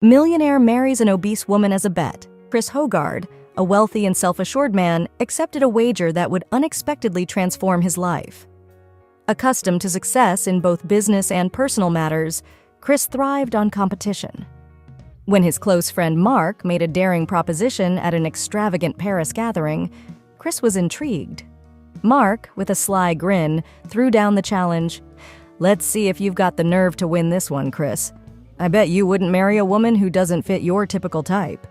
Millionaire marries an obese woman as a bet. Chris Hogarth, a wealthy and self-assured man, accepted a wager that would unexpectedly transform his life. Accustomed to success in both business and personal matters, Chris thrived on competition. When his close friend Mark made a daring proposition at an extravagant Paris gathering, Chris was intrigued. Mark, with a sly grin, threw down the challenge. "Let's see if you've got the nerve to win this one, Chris. I bet you wouldn't marry a woman who doesn't fit your typical type."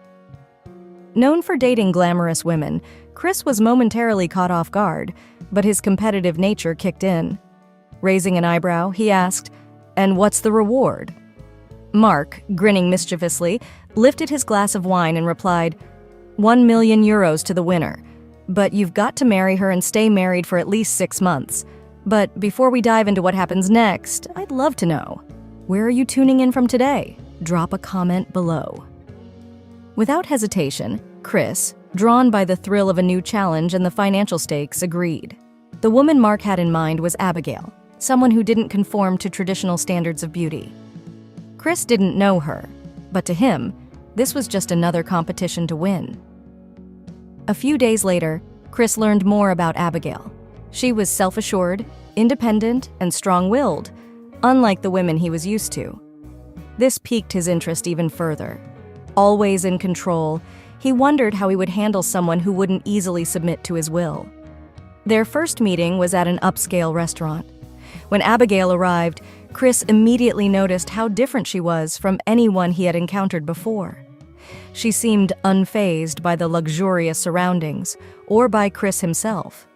Known for dating glamorous women, Chris was momentarily caught off guard, but his competitive nature kicked in. Raising an eyebrow, he asked, "And what's the reward?" Mark, grinning mischievously, lifted his glass of wine and replied, €1,000,000 to the winner. But you've got to marry her and stay married for at least 6 months. But before we dive into what happens next, I'd love to know, where are you tuning in from today? Drop a comment below. Without hesitation, Chris, drawn by the thrill of a new challenge and the financial stakes, agreed. The woman Mark had in mind was Abigail, someone who didn't conform to traditional standards of beauty. Chris didn't know her, but to him, this was just another competition to win. A few days later, Chris learned more about Abigail. She was self-assured, independent, and strong-willed, unlike the women he was used to. This piqued his interest even further. Always in control, he wondered how he would handle someone who wouldn't easily submit to his will. Their first meeting was at an upscale restaurant. When Abigail arrived, Chris immediately noticed how different she was from anyone he had encountered before. She seemed unfazed by the luxurious surroundings or by Chris himself.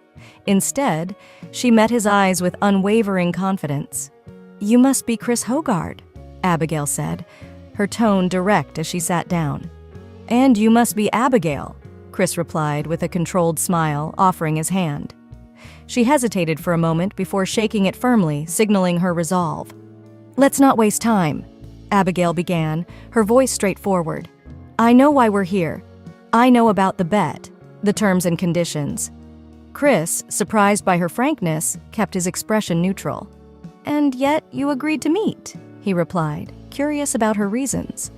Instead, she met his eyes with unwavering confidence. "You must be Chris Hogarth," Abigail said, her tone direct as she sat down. "And you must be Abigail," Chris replied with a controlled smile, offering his hand. She hesitated for a moment before shaking it firmly, signaling her resolve. "Let's not waste time," Abigail began, her voice straightforward. "I know why we're here. I know about the bet, the terms and conditions." Chris, surprised by her frankness, kept his expression neutral. "And yet you agreed to meet," he replied, curious about her reasons.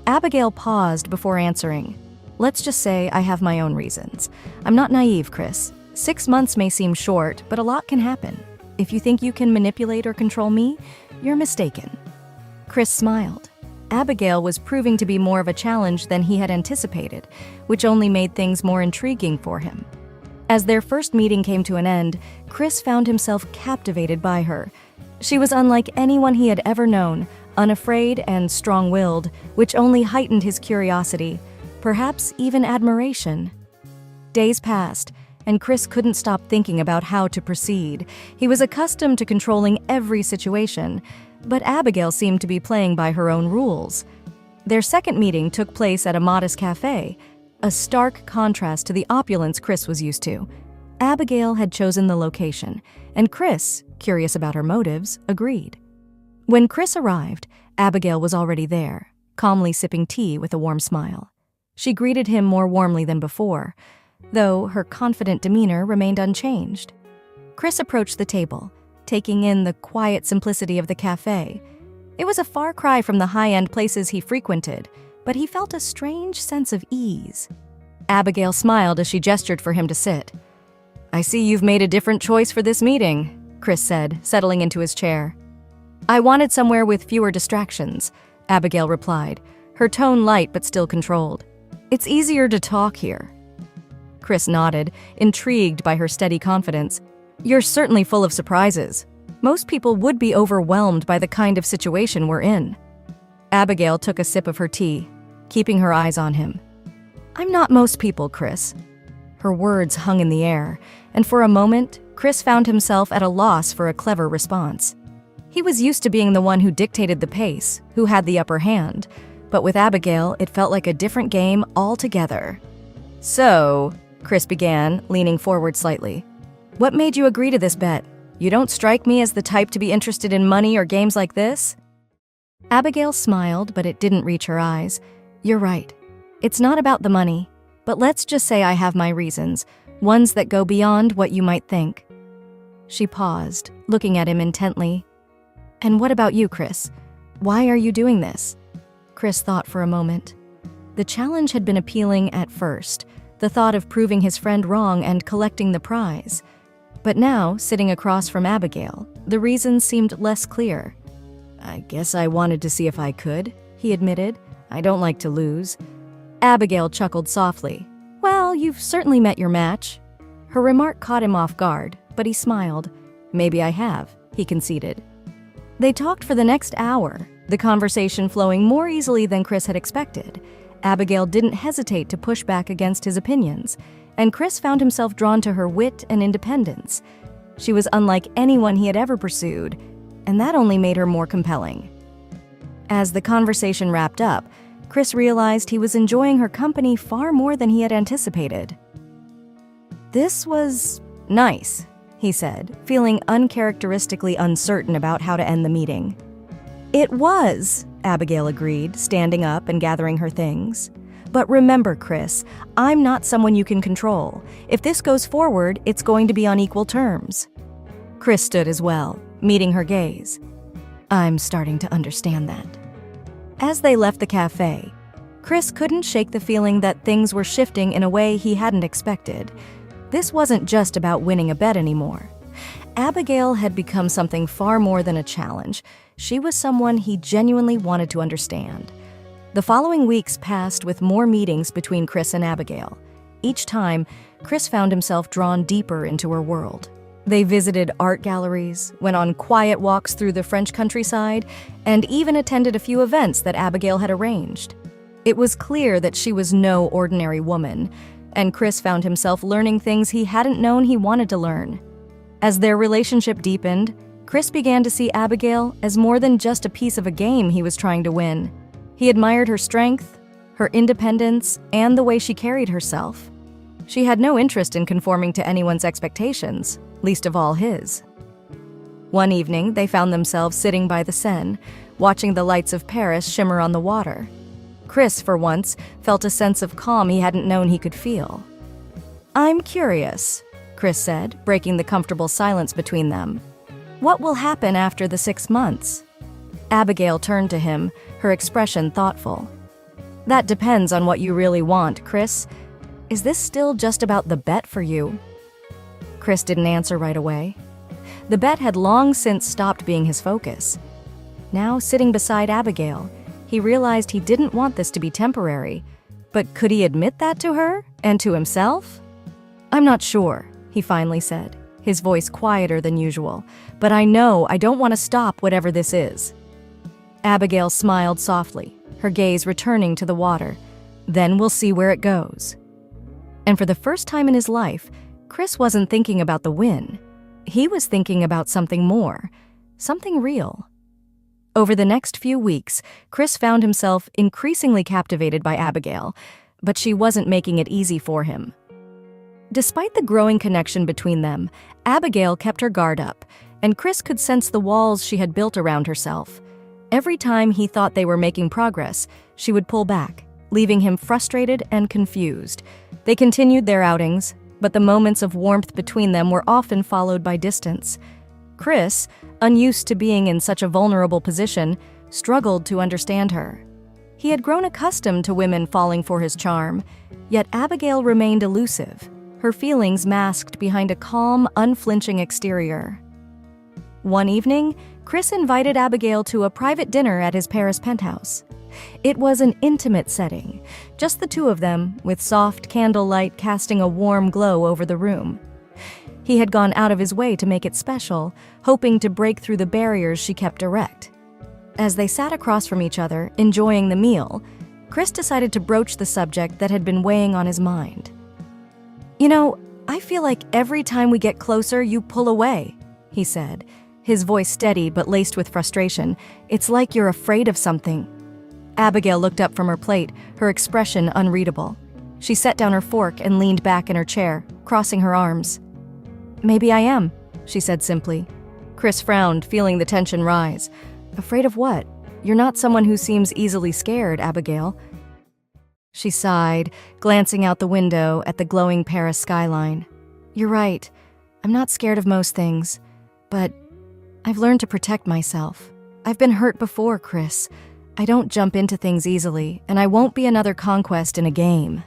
Abigail paused before answering. "Let's just say I have my own reasons. I'm not naive, Chris. 6 months may seem short, but a lot can happen. If you think you can manipulate or control me, you're mistaken." Chris smiled. Abigail was proving to be more of a challenge than he had anticipated, which only made things more intriguing for him. As their first meeting came to an end, Chris found himself captivated by her. She was unlike anyone he had ever known, unafraid and strong-willed, which only heightened his curiosity, perhaps even admiration. Days passed, and Chris couldn't stop thinking about how to proceed. He was accustomed to controlling every situation, but Abigail seemed to be playing by her own rules. Their second meeting took place at a modest cafe, a stark contrast to the opulence Chris was used to. Abigail had chosen the location, and Chris, curious about her motives, agreed. When Chris arrived, Abigail was already there, calmly sipping tea with a warm smile. She greeted him more warmly than before, though her confident demeanor remained unchanged. Chris approached the table, taking in the quiet simplicity of the cafe. It was a far cry from the high-end places he frequented, but he felt a strange sense of ease. Abigail smiled as she gestured for him to sit. "I see you've made a different choice for this meeting," Chris said, settling into his chair. "I wanted somewhere with fewer distractions," Abigail replied, her tone light but still controlled. "It's easier to talk here." Chris nodded, intrigued by her steady confidence. "You're certainly full of surprises. Most people would be overwhelmed by the kind of situation we're in." Abigail took a sip of her tea, keeping her eyes on him. "I'm not most people, Chris." Her words hung in the air, and for a moment, Chris found himself at a loss for a clever response. He was used to being the one who dictated the pace, who had the upper hand, but with Abigail, it felt like a different game altogether. "So," Chris began, leaning forward slightly, "what made you agree to this bet? You don't strike me as the type to be interested in money or games like this." Abigail smiled, but it didn't reach her eyes. "You're right. It's not about the money, but let's just say I have my reasons, ones that go beyond what you might think." She paused, looking at him intently. "And what about you, Chris? Why are you doing this?" Chris thought for a moment. The challenge had been appealing at first, the thought of proving his friend wrong and collecting the prize. But now, sitting across from Abigail, the reasons seemed less clear. "I guess I wanted to see if I could," he admitted. "I don't like to lose." Abigail chuckled softly. "Well, you've certainly met your match." Her remark caught him off guard, but he smiled. "Maybe I have," he conceded. They talked for the next hour, the conversation flowing more easily than Chris had expected. Abigail didn't hesitate to push back against his opinions, and Chris found himself drawn to her wit and independence. She was unlike anyone he had ever pursued, and that only made her more compelling. As the conversation wrapped up, Chris realized he was enjoying her company far more than he had anticipated. "This was nice," he said, feeling uncharacteristically uncertain about how to end the meeting. "It was," Abigail agreed, standing up and gathering her things. "But remember, Chris, I'm not someone you can control. If this goes forward, it's going to be on equal terms." Chris stood as well, meeting her gaze. "I'm starting to understand that." As they left the cafe, Chris couldn't shake the feeling that things were shifting in a way he hadn't expected. This wasn't just about winning a bet anymore. Abigail had become something far more than a challenge. She was someone he genuinely wanted to understand. The following weeks passed with more meetings between Chris and Abigail. Each time, Chris found himself drawn deeper into her world. They visited art galleries, went on quiet walks through the French countryside, and even attended a few events that Abigail had arranged. It was clear that she was no ordinary woman, and Chris found himself learning things he hadn't known he wanted to learn. As their relationship deepened, Chris began to see Abigail as more than just a piece of a game he was trying to win. He admired her strength, her independence, and the way she carried herself. She had no interest in conforming to anyone's expectations, least of all his. One evening, they found themselves sitting by the Seine, watching the lights of Paris shimmer on the water. Chris, for once, felt a sense of calm he hadn't known he could feel. "I'm curious," Chris said, breaking the comfortable silence between them. "What will happen after the 6 months?" Abigail turned to him, her expression thoughtful. "That depends on what you really want, Chris. Is this still just about the bet for you?" Chris didn't answer right away. The bet had long since stopped being his focus. Now, sitting beside Abigail, he realized he didn't want this to be temporary. But could he admit that to her and to himself? "I'm not sure," he finally said, his voice quieter than usual. "But I know I don't want to stop whatever this is." Abigail smiled softly, her gaze returning to the water. "Then we'll see where it goes." And for the first time in his life, Chris wasn't thinking about the win. He was thinking about something more, something real. Over the next few weeks, Chris found himself increasingly captivated by Abigail, but she wasn't making it easy for him. Despite the growing connection between them, Abigail kept her guard up, and Chris could sense the walls she had built around herself. Every time he thought they were making progress, she would pull back, leaving him frustrated and confused. They continued their outings, but the moments of warmth between them were often followed by distance. Chris, unused to being in such a vulnerable position, struggled to understand her. He had grown accustomed to women falling for his charm, yet Abigail remained elusive, her feelings masked behind a calm, unflinching exterior. One evening, Chris invited Abigail to a private dinner at his Paris penthouse. It was an intimate setting, just the two of them, with soft candlelight casting a warm glow over the room. He had gone out of his way to make it special, hoping to break through the barriers she kept erect. As they sat across from each other, enjoying the meal, Chris decided to broach the subject that had been weighing on his mind. "You know, I feel like every time we get closer, you pull away," he said, his voice steady but laced with frustration. "It's like you're afraid of something." Abigail looked up from her plate, her expression unreadable. She set down her fork and leaned back in her chair, crossing her arms. "Maybe I am," she said simply. Chris frowned, feeling the tension rise. "Afraid of what? You're not someone who seems easily scared, Abigail." She sighed, glancing out the window at the glowing Paris skyline. "You're right. I'm not scared of most things. But I've learned to protect myself. I've been hurt before, Chris. I don't jump into things easily, and I won't be another conquest in a game."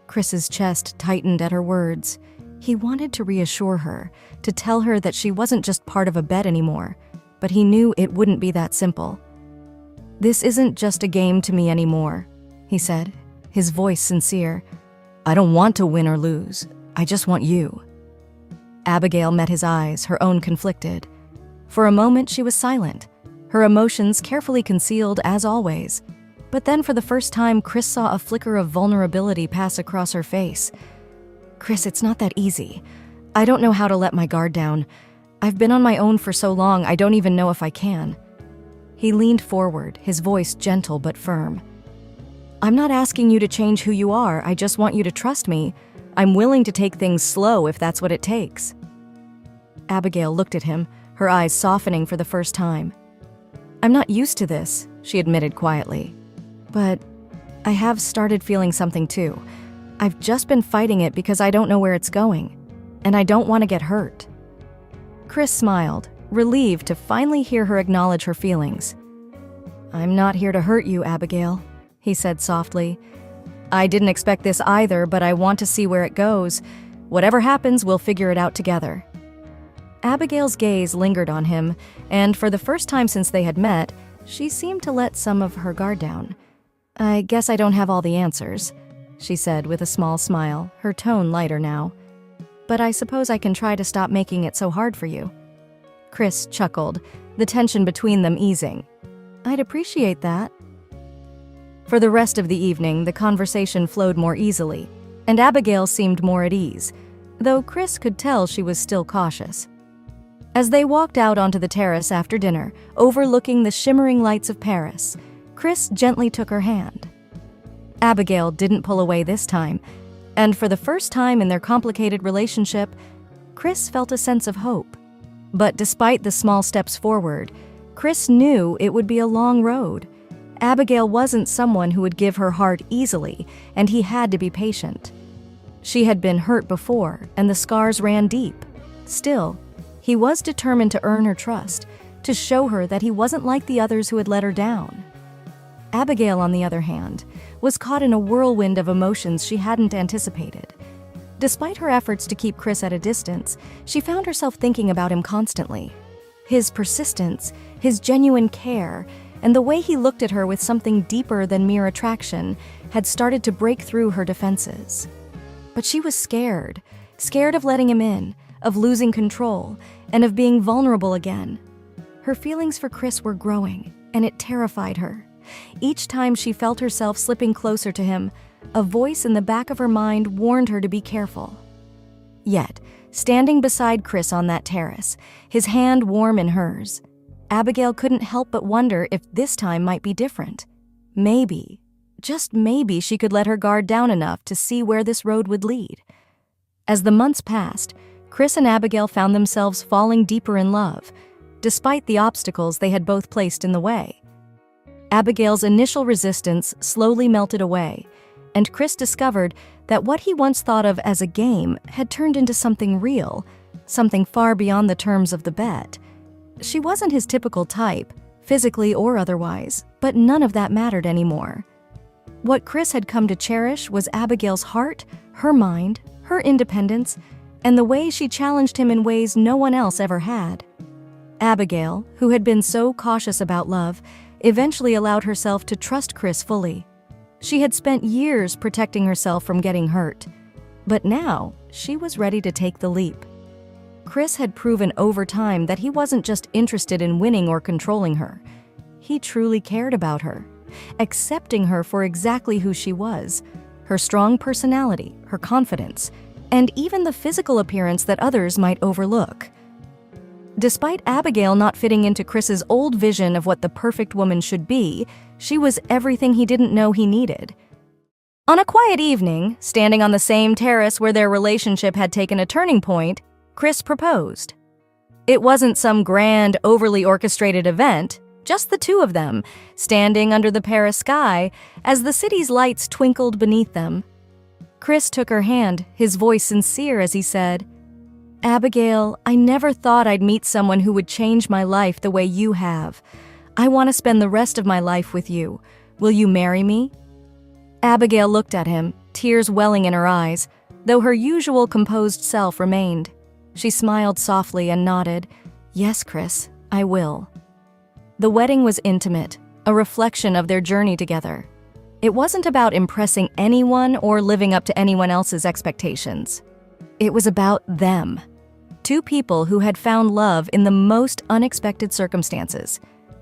Chris's chest tightened at her words. He wanted to reassure her, to tell her that she wasn't just part of a bet anymore, but he knew it wouldn't be that simple. "This isn't just a game to me anymore," he said, his voice sincere. "I don't want to win or lose. I just want you." Abigail met his eyes, her own conflicted. For a moment, she was silent, her emotions carefully concealed as always. But then for the first time, Chris saw a flicker of vulnerability pass across her face. "Chris, it's not that easy. I don't know how to let my guard down. I've been on my own for so long, I don't even know if I can." He leaned forward, his voice gentle but firm. "I'm not asking you to change who you are, I just want you to trust me. I'm willing to take things slow if that's what it takes." Abigail looked at him, her eyes softening for the first time. "I'm not used to this," she admitted quietly. "But I have started feeling something too. I've just been fighting it because I don't know where it's going, and I don't want to get hurt." Chris smiled, relieved to finally hear her acknowledge her feelings. "I'm not here to hurt you, Abigail," he said softly. "I didn't expect this either, but I want to see where it goes. Whatever happens, we'll figure it out together." Abigail's gaze lingered on him, and for the first time since they had met, she seemed to let some of her guard down. "I guess I don't have all the answers," she said with a small smile, her tone lighter now. "But I suppose I can try to stop making it so hard for you." Chris chuckled, the tension between them easing. "I'd appreciate that." For the rest of the evening, the conversation flowed more easily, and Abigail seemed more at ease, though Chris could tell she was still cautious. As they walked out onto the terrace after dinner, overlooking the shimmering lights of Paris, Chris gently took her hand. Abigail didn't pull away this time, and for the first time in their complicated relationship, Chris felt a sense of hope. But despite the small steps forward, Chris knew it would be a long road. Abigail wasn't someone who would give her heart easily, and he had to be patient. She had been hurt before, and the scars ran deep. Still, he was determined to earn her trust, to show her that he wasn't like the others who had let her down. Abigail, on the other hand, was caught in a whirlwind of emotions she hadn't anticipated. Despite her efforts to keep Chris at a distance, she found herself thinking about him constantly. His persistence, his genuine care, and the way he looked at her with something deeper than mere attraction had started to break through her defenses. But she was scared of letting him in, of losing control, and of being vulnerable again. Her feelings for Chris were growing, and it terrified her. Each time she felt herself slipping closer to him, a voice in the back of her mind warned her to be careful. Yet, standing beside Chris on that terrace, his hand warm in hers, Abigail couldn't help but wonder if this time might be different. Maybe, just maybe, she could let her guard down enough to see where this road would lead. As the months passed, Chris and Abigail found themselves falling deeper in love, despite the obstacles they had both placed in the way. Abigail's initial resistance slowly melted away, and Chris discovered that what he once thought of as a game had turned into something real, something far beyond the terms of the bet. She wasn't his typical type, physically or otherwise, but none of that mattered anymore. What Chris had come to cherish was Abigail's heart, her mind, her independence, and the way she challenged him in ways no one else ever had. Abigail, who had been so cautious about love, eventually allowed herself to trust Chris fully. She had spent years protecting herself from getting hurt, but now she was ready to take the leap. Chris had proven over time that he wasn't just interested in winning or controlling her. He truly cared about her, accepting her for exactly who she was, her strong personality, her confidence, and even the physical appearance that others might overlook. Despite Abigail not fitting into Chris's old vision of what the perfect woman should be, she was everything he didn't know he needed. On a quiet evening, standing on the same terrace where their relationship had taken a turning point, Chris proposed. It wasn't some grand, overly orchestrated event, just the two of them, standing under the Paris sky as the city's lights twinkled beneath them. Chris took her hand, his voice sincere as he said, "Abigail, I never thought I'd meet someone who would change my life the way you have. I want to spend the rest of my life with you. Will you marry me?" Abigail looked at him, tears welling in her eyes, though her usual composed self remained. She smiled softly and nodded. "Yes, Chris, I will." The wedding was intimate, a reflection of their journey together. It wasn't about impressing anyone or living up to anyone else's expectations. It was about them. Two people who had found love in the most unexpected circumstances.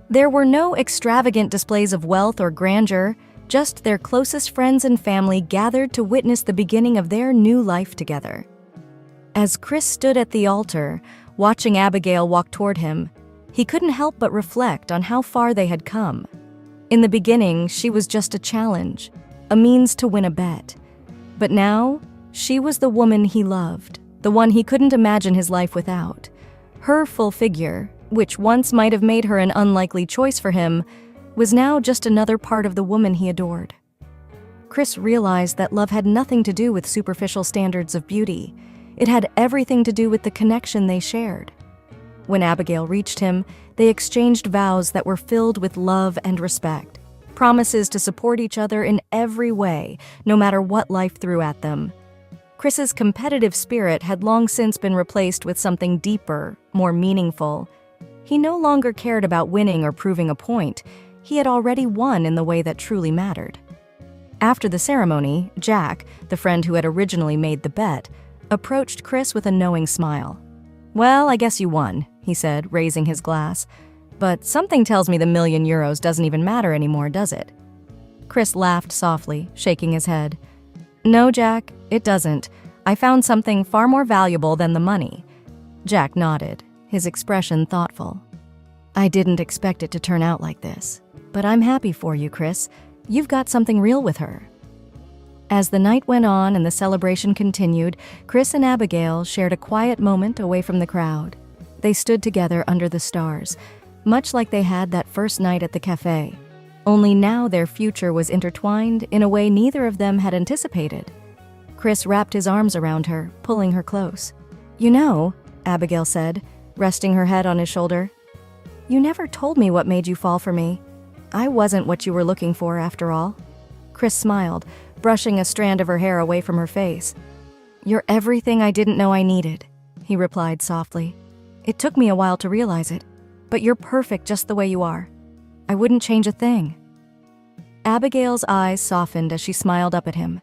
There were no extravagant displays of wealth or grandeur, just their closest friends and family gathered to witness the beginning of their new life together. As Chris stood at the altar, watching Abigail walk toward him, he couldn't help but reflect on how far they had come. In the beginning, she was just a challenge, a means to win a bet. But now, she was the woman he loved, the one he couldn't imagine his life without. Her full figure, which once might have made her an unlikely choice for him, was now just another part of the woman he adored. Chris realized that love had nothing to do with superficial standards of beauty. It had everything to do with the connection they shared. When Abigail reached him, they exchanged vows that were filled with love and respect, promises to support each other in every way, no matter what life threw at them. Chris's competitive spirit had long since been replaced with something deeper, more meaningful. He no longer cared about winning or proving a point. He had already won in the way that truly mattered. After the ceremony, Jack, the friend who had originally made the bet, approached Chris with a knowing smile. "Well, I guess you won," he said, raising his glass. "But something tells me the €1,000,000 doesn't even matter anymore, does it?" Chris laughed softly, shaking his head. "No, Jack, it doesn't. I found something far more valuable than the money." Jack nodded, his expression thoughtful. "I didn't expect it to turn out like this. But I'm happy for you, Chris. You've got something real with her." As the night went on and the celebration continued, Chris and Abigail shared a quiet moment away from the crowd. They stood together under the stars, much like they had that first night at the cafe. Only now their future was intertwined in a way neither of them had anticipated. Chris wrapped his arms around her, pulling her close. "You know," Abigail said, resting her head on his shoulder, "you never told me what made you fall for me. I wasn't what you were looking for, after all." Chris smiled, brushing a strand of her hair away from her face. "You're everything I didn't know I needed," he replied softly. "It took me a while to realize it, but you're perfect just the way you are. I wouldn't change a thing." Abigail's eyes softened as she smiled up at him,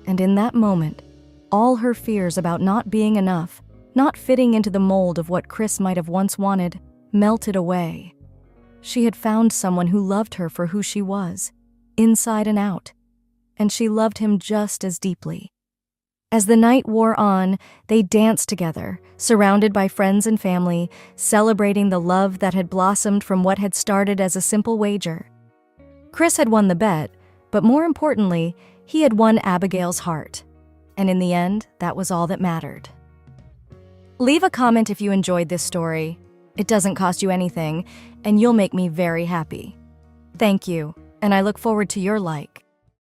and in that moment, all her fears about not being enough, not fitting into the mold of what Chris might have once wanted, melted away. She had found someone who loved her for who she was, inside and out, and she loved him just as deeply. As the night wore on, they danced together, surrounded by friends and family, celebrating the love that had blossomed from what had started as a simple wager. Chris had won the bet, but more importantly, he had won Abigail's heart. And in the end, that was all that mattered. Leave a comment if you enjoyed this story. It doesn't cost you anything, and you'll make me very happy. Thank you, and I look forward to your like.